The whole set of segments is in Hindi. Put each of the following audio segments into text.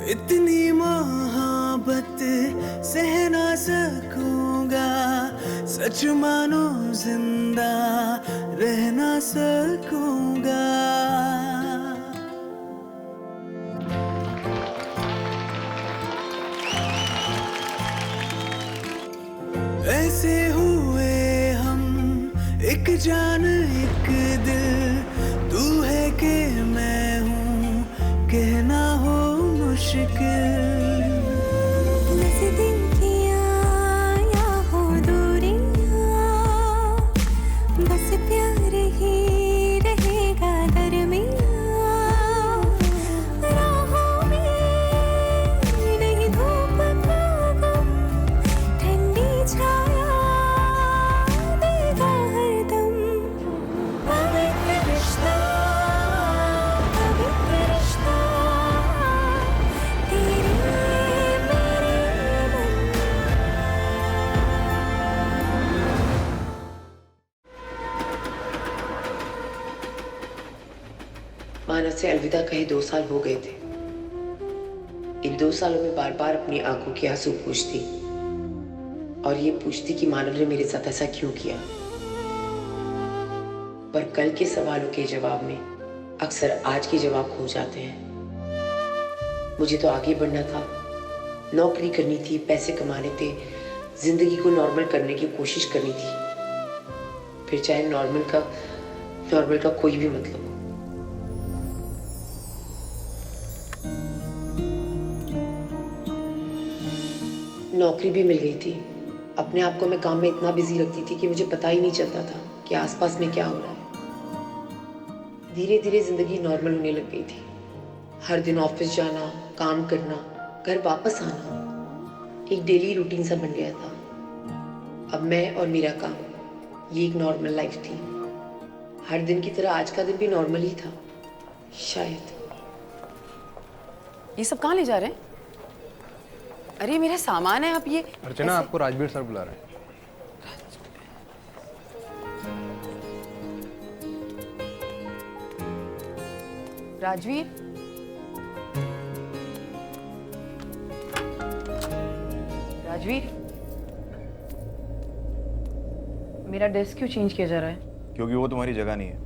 इतनी मोहब्बत सह ना सकूंगा, सच मानो जिंदा रह ना सकूंगा। ऐसे हुए हम, एक जान एक दिल, तू है कि मैं हूँ, कहना हो मुश्किल। नज़दीकियाँ या हो दूरियाँ, बस प्यार ही रहेगा दरमियाँ। राहों में नहीं धूप का गम, ठंडी छाया देगा हरदम। पवित्र रिश्ता, पवित्र रिश्ता, तेरे मेरे मन। मानस से अलविदा कहे 2 साल हो गए थे। इन 2 सालों में बार बार अपनी आंखों के आंसू पूछती और ये पूछती कि मानव ने मेरे साथ ऐसा क्यों किया। पर कल के सवालों के जवाब में अक्सर आज के जवाब खो जाते हैं। मुझे तो आगे बढ़ना था, नौकरी करनी थी, पैसे कमाने थे, जिंदगी को नॉर्मल करने की कोशिश करनी थी, फिर चाहे नॉर्मल का कोई भी मतलब हो। नौकरी भी मिल गई थी। अपने आप को मैं काम में इतना बिजी रखती थी कि मुझे पता ही नहीं चलता था कि आसपास में क्या हो रहा है। धीरे धीरे जिंदगी नॉर्मल होने लग गई थी। हर दिन ऑफिस जाना, काम करना, घर वापस आना, एक डेली रूटीन सा बन गया था। अब मैं और मेरा काम, ये एक नॉर्मल लाइफ थी। हर दिन की तरह आज का दिन भी नॉर्मल ही था शायद। ये सब कहाँ ले जा रहे हैं? अरे मेरा सामान है, आप ये अर्चना, ऐसे... आपको राजवीर सर बुला रहे हैं। राजवीर, राजवीर, मेरा डेस्क क्यों चेंज किया जा रहा है? क्योंकि वो तुम्हारी जगह नहीं है।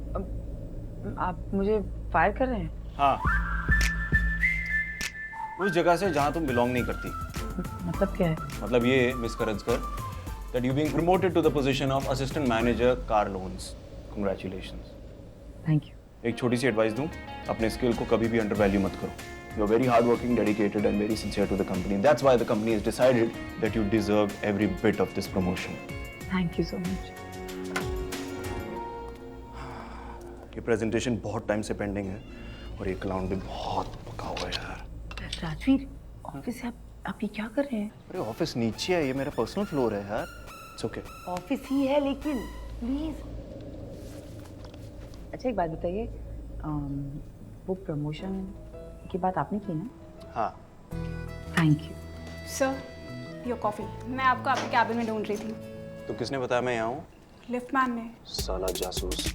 आप मुझे फायर कर रहे हैं? हाँ, उस जगह से जहाँ तुम बिलोंग नहीं करती। मतलब क्या है? मतलब ये miss Karanjkar, that you being promoted to the position of assistant manager car loans. Congratulations. Thank you. एक छोटी सी एडवाइस दूं, अपने स्किल को कभी भी अंडर वैल्यू मत करो। You are very hardworking, dedicated, and very sincere to the company. That's why the company has decided that you deserve every bit of this promotion. Thank you so much. ये प्रेजेंटेशन बहुत टाइम से पेंडिंग है और ये क्लाउन भी बहुत पका हुआ है यार। राजवीर, ऑफिस से आप ये क्या कर रहे हैं? अरे ऑफिस नीचे है, ये मेरा पर्सनल फ्लोर है यार। It's okay. ऑफिस ही है लेकिन प्लीज। अच्छा एक बात बताइए, वो प्रमोशन की बात आपने की ना? हाँ। Thank you. Sir, your coffee. मैं आपको आपके कैबिन में ढूंढ रही थी। तो किसने बताया मैं यहाँ हूँ? लिफ्टमैन ने। साला जासूस।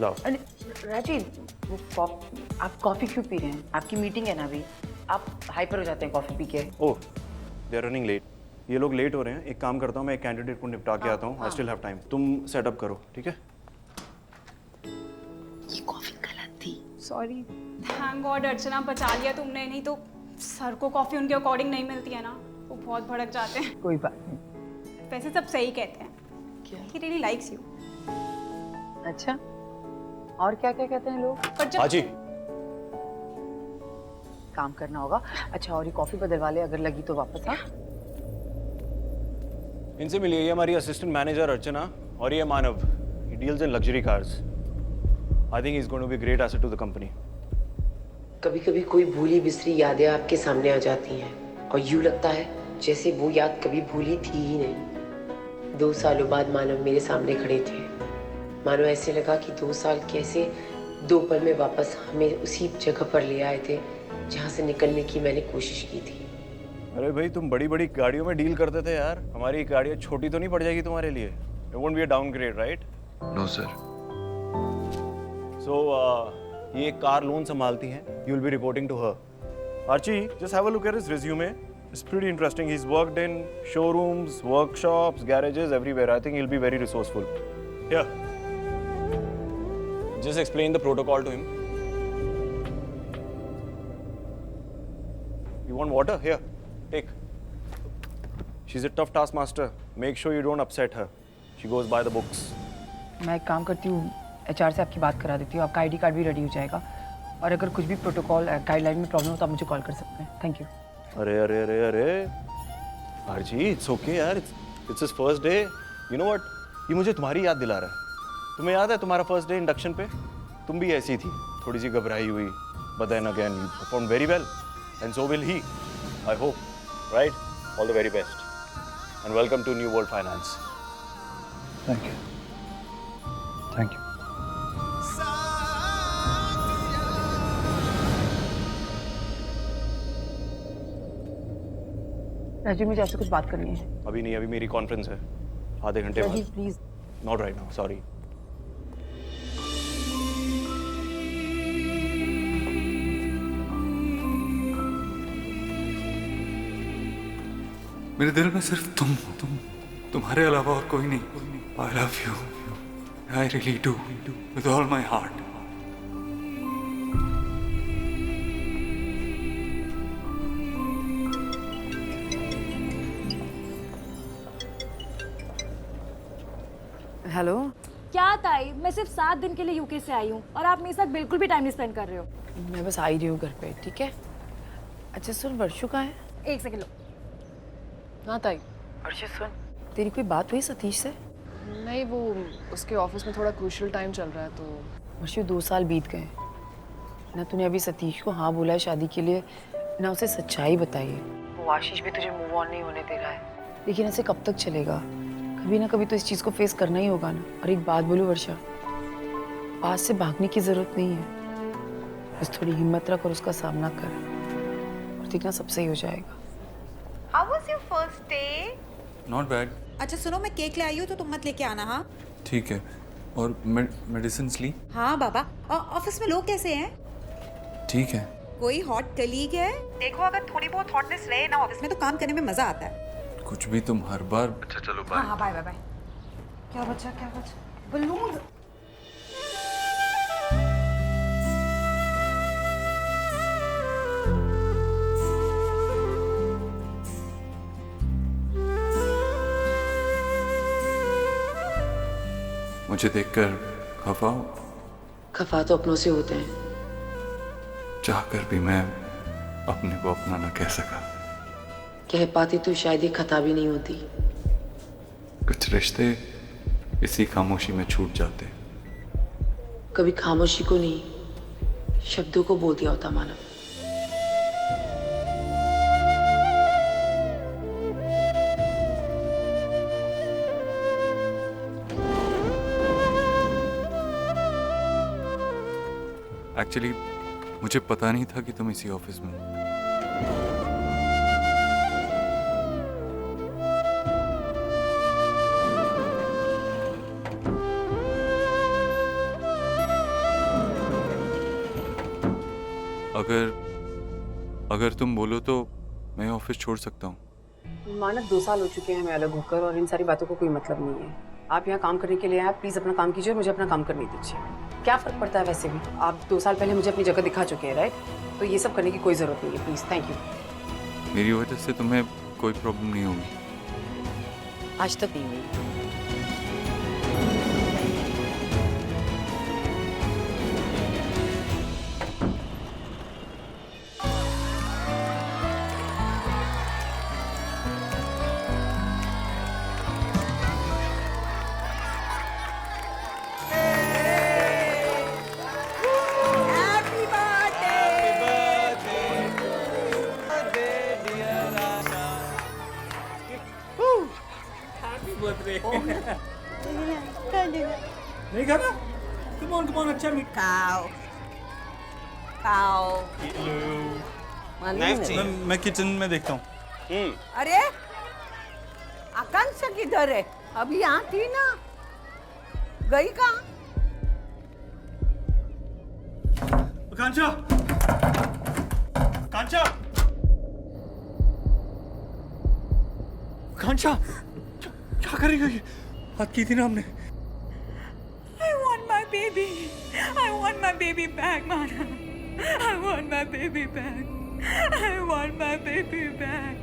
लाओ। अरे राजीव, आप कॉफी क्यों पी रहे हैं? आपकी मीटिंग है ना अभी, आप हाइपर हो जाते हैं कॉफी पी के। ओह, दे आर रनिंग लेट। ये लोग लेट हो रहे हैं। एक काम करता हूँ, मैं एक कैंडिडेट को निपटा के आता हूँ। I still have time. तुम सेटअप करो, ठीक है? ये कॉफी गलत थी। सॉरी। थैंक गॉड अर्चना, बचा लिया तुमने, नहीं तो सर को कॉफी उनके अकॉर्डिंग नहीं मिलती है ना, वो बहुत भड़क जाते हैं। कोई बात नहीं। वैसे सब सही कहते हैं। क्या? He really likes you. अच्छा, और क्या क्या कहते हैं लोग? पर जब हाजी। काम करना होगा। अच्छा, और ये कॉफी बदलवा ले, अगर लगी तो वापस आ। इनसे मिलिए, ये हमारी असिस्टेंट मैनेजर अर्चना और ये Manav. He deals in luxury cars. I think he is going to be great asset to the company. कभी कभी कोई भूली बिसरी यादें आपके सामने आ जाती हैं और यूं लगता है जैसे वो याद कभी भूली थी ही नहीं। 2 सालों बाद मानव मेरे सामने खड़े थे। मानो ऐसे लगा कि 2 साल कैसे 2 पल में वापस हमें उसी जगह पर ले आए थे जहाँ से निकलने की मैंने कोशिश की थी। अरे भाई, तुम बड़ी बड़ी गाड़ियों में डील करते थे यार। हमारी गाड़ियाँ छोटी तो नहीं पड़ जाएगी तुम्हारे लिए? It won't be a downgrade, right? No, sir. So, ये एक कार लोन संभालती हैं. You will be reporting to her. Archie, just have a look at his resume. It's pretty interesting. He's worked in showrooms, workshops, garages, everywhere. I think he'll be very resourceful. Here. Just explain the protocol to him. You want water? Here, take. She's a tough taskmaster. Make sure you don't upset her. She goes by the books. मैं एक काम करती हूँ, HR से आपकी बात करा देती हूँ. आपका ID कार्ड भी रेडी हो जाएगा. और अगर कुछ भी प्रोटोकॉल गाइडलाइन में प्रॉब्लम हो तो आप मुझे कॉल कर सकते हैं. Thank you. अरे आरजी, इट्स ओके यार. It's his first day. You know what, ये मुझे तुम्हारी याद दिला रहा है. तुम्हें याद है तुम्हारा फर्स्ट डे इंडक्शन पे? तुम भी ऐसी थी, थोड़ी सी घबराई हुई. But then again you perform very well and so will he, I hope. Right? All the very best and welcome to new world finance. Thank you. Thank you. Rajiv, मुझे आपसे कुछ बात करनी है. अभी नहीं, अभी मेरी कॉन्फ्रेंस है आधे घंटे राजीव बाद. Please. Not right now, sorry. मेरे दिल में सिर्फ तुम्हारे अलावा और कोई नहीं. I love you. I really do, with all my heart. Hello. क्या ताई, मैं सिर्फ 7 दिन के लिए यूके से आई हूँ और आप मेरे साथ बिल्कुल भी टाइम नहीं स्पेंड कर रहे हो. मैं बस आ ही रही हूँ घर पे. ठीक है. अच्छा सुन, वर्षु कहाँ है? 1 सेकंड लो. हाँ ताई. वर्षु सुन, तेरी कोई बात हुई सतीश से? नहीं, वो उसके ऑफिस में थोड़ा क्रूशियल टाइम चल रहा है तो. वर्षु 2 साल बीत गए ना. तूने अभी सतीश को हाँ बोला है शादी के लिए, ना उसे सच्चाई बताई है. वो आशीष भी तुझे मूव ऑन नहीं होने दे रहा है. लेकिन ऐसे कब तक चलेगा? कभी ना कभी तो इस चीज़ को फेस करना ही होगा ना. और एक बात बोलूं वर्षा, पास से भागने की जरूरत नहीं है. बस थोड़ी हिम्मत रख और उसका सामना कर, और देखना सब सही हो जाएगा. How was your first day? Not bad. अच्छा सुनो, मैं केक ले आई हूँ तो तुम मत लेके आना. हाँ ठीक है. और मेडिसिन ली? हाँ बाबा. ऑफिस में लोग कैसे हैं? ठीक है. कोई हॉट कलीग है? देखो, अगर थोड़ी बहुत हॉटनेस रहे ना ऑफिस में तो काम करने में मजा आता है. कुछ भी तुम हर बार. अच्छा चलो बाय. हाँ बाय बाय बाय. क्या बचा बलून. मुझे देखकर खफा हो? खफा तो अपनों से होते हैं. चाहकर भी मैं अपने को अपना न कह सका. कह पाती तो शायद ये खता भी नहीं होती. कुछ रिश्ते इसी खामोशी में छूट जाते. कभी खामोशी को नहीं, शब्दों को बोल दिया होता मानव. एक्चुअली मुझे पता नहीं था कि तुम इसी ऑफिस में हो. अगर तुम बोलो तो मैं ऑफिस छोड़ सकता हूँ. मानव 2 साल हो चुके हैं हमें अलग होकर, और इन सारी बातों को कोई मतलब नहीं है. आप यहाँ काम करने के लिए आए, प्लीज अपना काम कीजिए और मुझे अपना काम करने दीजिए. क्या फर्क पड़ता है वैसे भी? आप 2 साल पहले मुझे अपनी जगह दिखा चुके हैं, राइट? तो ये सब करने की कोई जरूरत नहीं है. Please, thank you. मेरी वजह से तुम्हें कोई प्रॉब्लम नहीं होगी. आज तक नहीं हुई. नहीं खाना? Come on, अच्छा मीट. खाओ. मैं किचन में देखता हूँ. अरे आकांक्षा किधर है? अभी यहाँ थी ना, गई कहाँ? कांचा, कांचा, कांचा, क्या कर रही हो ये? बात की थी ना हमने। I want my baby. I want my baby back, Mana. I want my baby back. I want my baby back.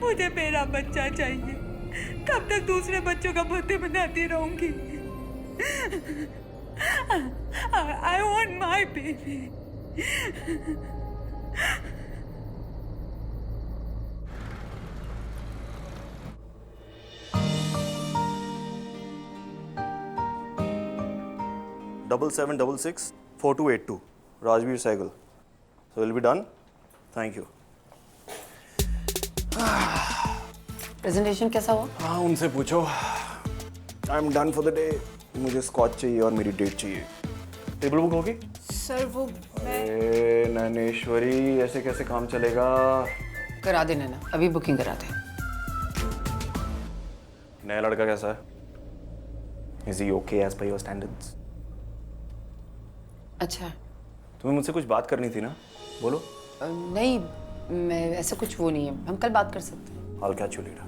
मुझे मेरा बच्चा चाहिए। कब तक दूसरे बच्चों का बर्थडे मनाती रहूंगी? I want my baby. Double 766 4282 Rajveer Sehgal. So we'll be done. Thank you. Presentation कैसा हुआ? हाँ उनसे पूछो। I'm done for the day. मुझे स्कॉच चाहिए और मेरी डेट चाहिए। टेबल बुक होगी? सर वो ए नैनेश्वरी, ऐसे कैसे काम चलेगा? करा देना ना, अभी बुकिंग करा दे। नया लड़का कैसा है? Is he okay as per your standards? अच्छा। तुम्हें मुझसे कुछ बात करनी थी ना, बोलो। नहीं, मैं ऐसा कुछ वो नहीं है, हम कल बात कर सकते हैं। I'll catch you later.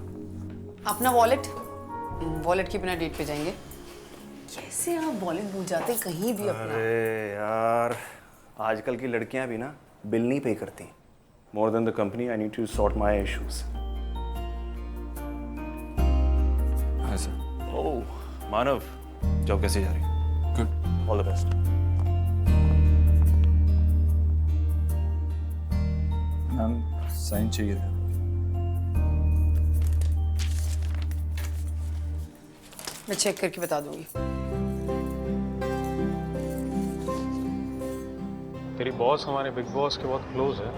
अपना वॉलेट के बिना डेट पे जाएंगे? कैसे आप वॉलेट भूल जाते हैं कहीं भी अपना? अरे यार, आजकल की लड़कियां भी ना बिल नहीं पे करती। More than the company, I need to sort my issues. हाँ सर। Oh, मानव, जॉब कैसे जा रही? Good. All the best. Ma'am sign चाहिए था। मैं चेक करके बता दूंगी। तेरी बॉस हमारे बिग बॉस के बहुत क्लोज है,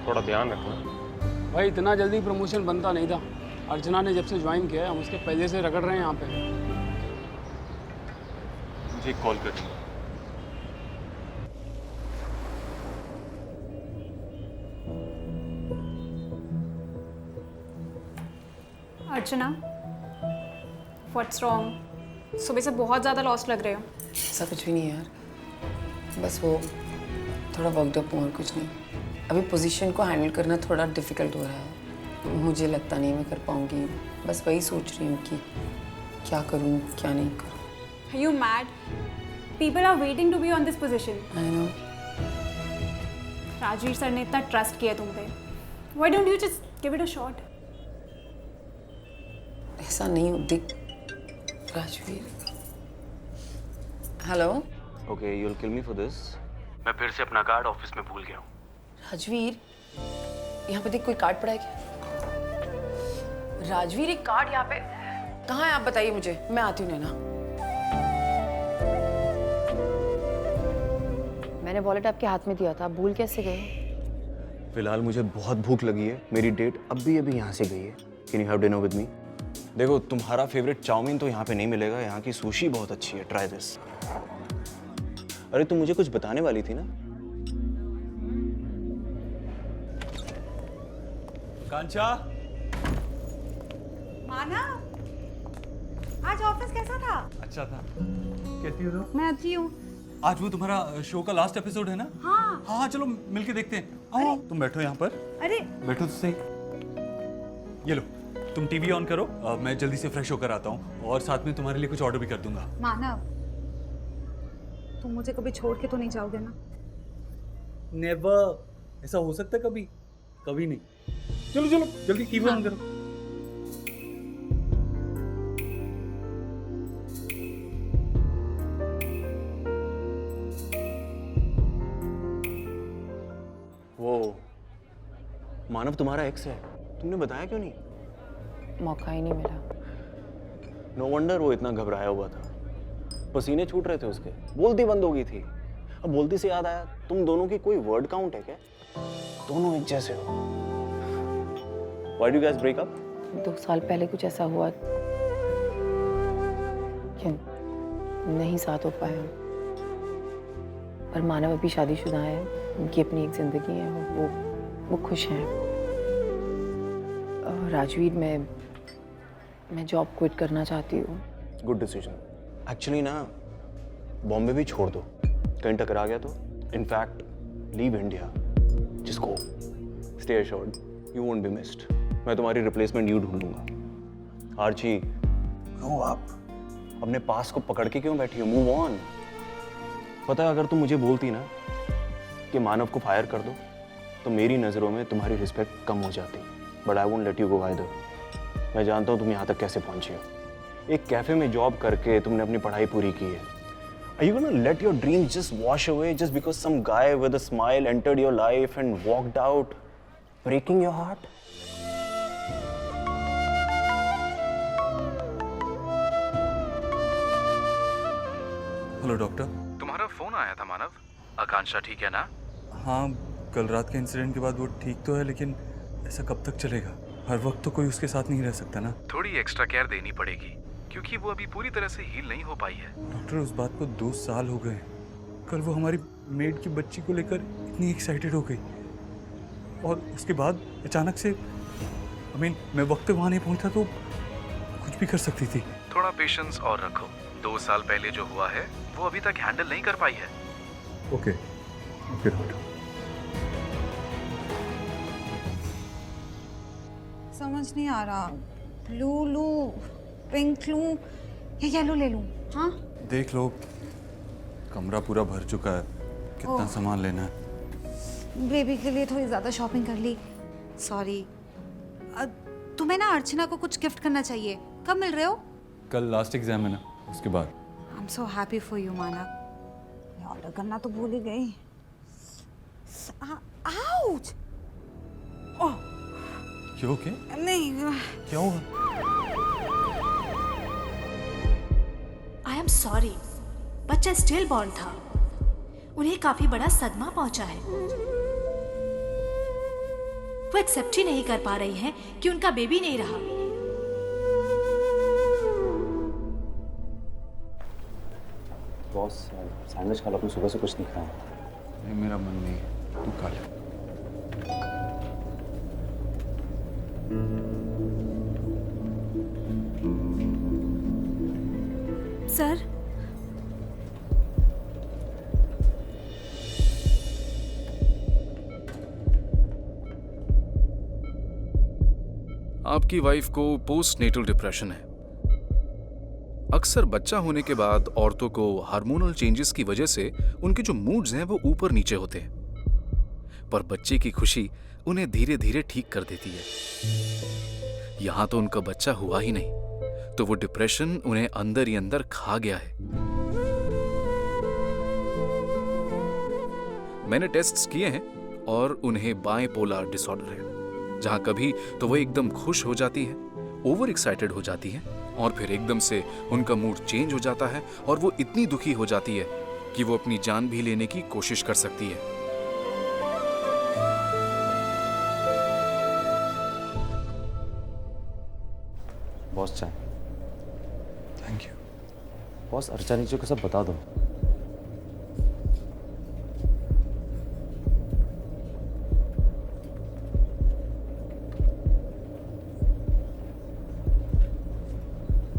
थोड़ा ध्यान रखना। भाई इतना जल्दी प्रमोशन बनता नहीं था। अर्चना ने जब से ज्वाइन किया है हम उसके पहले से रगड़ रहे हैं यहाँ पे। मुझे कॉल कर दूँगा। अर्चना, व्हाट्स रॉन्ग? सुबह से बहुत ज़्यादा लॉस्ट लग रहे हो। ऐसा कुछ भी नहीं है यार, बस वो थोड़ा वर्कड अप हूँ और कुछ नहीं। अभी पोजीशन को हैंडल करना थोड़ा डिफ़िकल्ट हो रहा है। मुझे लगता नहीं मैं कर पाऊँगी। बस वही सोच रही हूँ कि क्या करूँ क्या नहीं करूँ। Are you mad? People are waiting to be on this position. I know. Rajveer sir ने इतना ट्रस्ट किया तुम पे। Why don't you just give it a shot? ऐसा नहीं दिख Rajveer. Hello. Okay, you'll kill me for this. मैं फिर से अपना कार्ड ऑफिस में भूल गया हूँ। राजवीर, यहाँ पे देख कोई कार्ड पड़ा है क्या? राजवीर एक कार्ड यहाँ पे कहाँ है? आप बताइए मुझे, मैं आती हूँ नैना। मैंने वॉलेट आपके हाथ में दिया था, आप भूल कैसे गए? फिलहाल मुझे बहुत भूख लगी है, मेरी डेट अभी यहाँ से गई है। Can you have dinner with me? देखो तुम्हारा फेवरेट चाउमीन तो यहाँ पे नहीं मिलेगा, यहाँ की सुशी बहुत अच्छी है, ट्राई दिस। अरे तुम मुझे कुछ बताने वाली थी ना? कांचा, माना, आज ऑफिस कैसा था? अच्छा था। कैसी हो तुम? मैं अच्छी हूँ। आज वो तुम्हारा शो का लास्ट एपिसोड है ना? हाँ। हाँ चलो मिलके देखते हैं। आओ तुम बैठो यहाँ पर। अरे बैठो तो सही। ये लो, तुम टीवी ऑन करो, मैं जल्दी से फ्रेश होकर आता हूँ और साथ में तुम्हारे लिए कुछ ऑर्डर भी कर दूंगा। मानव, तुम मुझे कभी छोड़ के तो नहीं जाओगे ना? नेवर। ऐसा हो सकता है कभी? कभी नहीं। चलो चलो जल्दी टीवी ऑन करो। वो मानव तुम्हारा एक्स है, तुमने बताया क्यों नहीं? मौका ही नहीं मिला। नो वंडर वो इतना घबराया हुआ था, पसीने छूट रहे थे उसके, बोलती बंद हो गई थी। अब बोलती से याद आया, तुम दोनों की कोई वर्ड काउंट है क्या? दोनों एक जैसे हो। Why did you guys break up? 2 साल पहले कुछ ऐसा हुआ कि नहीं साथ हो पाया। पर मानव अभी शादीशुदा है, उनकी अपनी एक जिंदगी है, वो खुश हैं। राजवीर, मैं जॉब क्विट करना चाहती हूँ। Good decision. एक्चुअली ना बॉम्बे भी छोड़ दो, कहीं टकरा गया तो इनफैक्ट लीव इंडिया, जिसको stay assured you won't be missed. मैं तुम्हारी रिप्लेसमेंट यू ढूंढूंगा। Archie, grow up. अपने पास को पकड़ के क्यों बैठी हो? Move on. पता है, अगर तुम मुझे बोलती ना कि मानव को फायर कर दो, तो मेरी नज़रों में तुम्हारी रिस्पेक्ट कम हो जाती। But I won't let you go either. मैं जानता हूँ तुम यहाँ तक कैसे पहुँची हो। एक कैफे में जॉब करके तुमने अपनी पढ़ाई पूरी की है। Are you gonna let your dreams just wash away just because some guy with a smile entered your life and walked out, breaking your heart? Hello doctor. तुम्हारा फोन आया था मानव। आकांक्षा ठीक है ना? हाँ, कल रात के इंसिडेंट के बाद वो ठीक तो है, लेकिन ऐसा कब तक चलेगा? हर वक्त तो कोई उसके साथ नहीं रह सकता ना। थोड़ी एक्स्ट्रा केयर देनी पड़ेगी क्योंकि वो अभी पूरी तरह से हील नहीं हो पाई है। डॉक्टर, उस बात को 2 साल हो गए। कल वो हमारी मेड की बच्ची को लेकर इतनी एक्साइटेड हो गई और उसके बाद अचानक से मैं वक्त पे वहाँ नहीं पहुँचा तो कुछ भी कर सकती थी। थोड़ा पेशेंस और रखो। 2 साल पहले जो हुआ है वो अभी तक हैंडल नहीं कर पाई है। Okay doctor. समझ नहीं आ रहा, ब्लू लूं, पिंक लूं या येलो ले लूं? हाँ, देख लो, कमरा पूरा भर चुका है, कितना सामान लेना है। बेबी के लिए थोड़ी ज्यादा शॉपिंग कर ली। सॉरी। तुम्हें ना अर्चना को कुछ गिफ्ट करना चाहिए। कब मिल रहे हो? कल लास्ट एग्जाम है ना, उसके बाद। I am so happy for you Manav. Order करना तो भूल ही गई। आउच! ओह, क्यों के? नहीं, क्या हुआ? आई एम सॉरी, बच्चा स्टिल बॉर्न था। उन्हें काफी बड़ा सदमा पहुंचा है। वो एक्सेप्ट ही नहीं कर पा रही हैं कि उनका बेबी नहीं रहा। बॉस, सैंडविच खा लो, अपने सुबह से कुछ नहीं खाया। नहीं, मेरा मन नहीं है, तू खा ले। सर, आपकी वाइफ को पोस्टनेटल डिप्रेशन है। अक्सर बच्चा होने के बाद औरतों को हार्मोनल चेंजेस की वजह से उनके जो मूड्स हैं वो ऊपर नीचे होते हैं, पर बच्चे की खुशी उन्हें धीरे धीरे ठीक कर देती है। यहां तो उनका बच्चा हुआ ही नहीं, तो वो डिप्रेशन उन्हें अंदर ही अंदर खा गया है। मैंने टेस्ट्स किए हैं और उन्हें बाइपोलर डिसऑर्डर है, जहां कभी तो वो एकदम खुश हो जाती है, ओवर एक्साइटेड हो जाती है, और फिर एकदम से उनका मूड चेंज हो जाता है और वो इतनी दुखी हो जाती है कि वो अपनी जान भी लेने की कोशिश कर सकती है। बॉस, चाय। Thank you. बॉस, अर्चना जी को सब बता दो।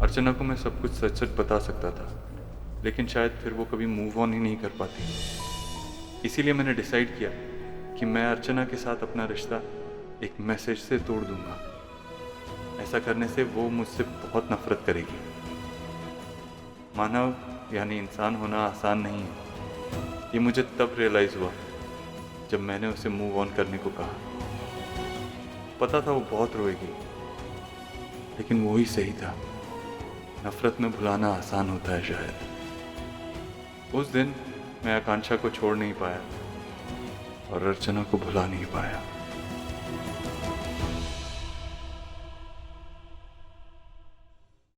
अर्चना को मैं सब कुछ सच सच बता सकता था, लेकिन शायद फिर वो कभी मूव ऑन ही नहीं कर पाती। इसीलिए मैंने डिसाइड किया कि मैं अर्चना के साथ अपना रिश्ता एक मैसेज से तोड़ दूंगा। ऐसा करने से वो मुझसे बहुत नफरत करेगी। मानव यानी इंसान होना आसान नहीं है। ये मुझे तब रियलाइज़ हुआ जब मैंने उसे मूव ऑन करने को कहा। पता था वो बहुत रोएगी, लेकिन वो ही सही था। नफरत में भुलाना आसान होता है शायद। उस दिन मैं आकांक्षा को छोड़ नहीं पाया और अर्चना को भुला नहीं पाया।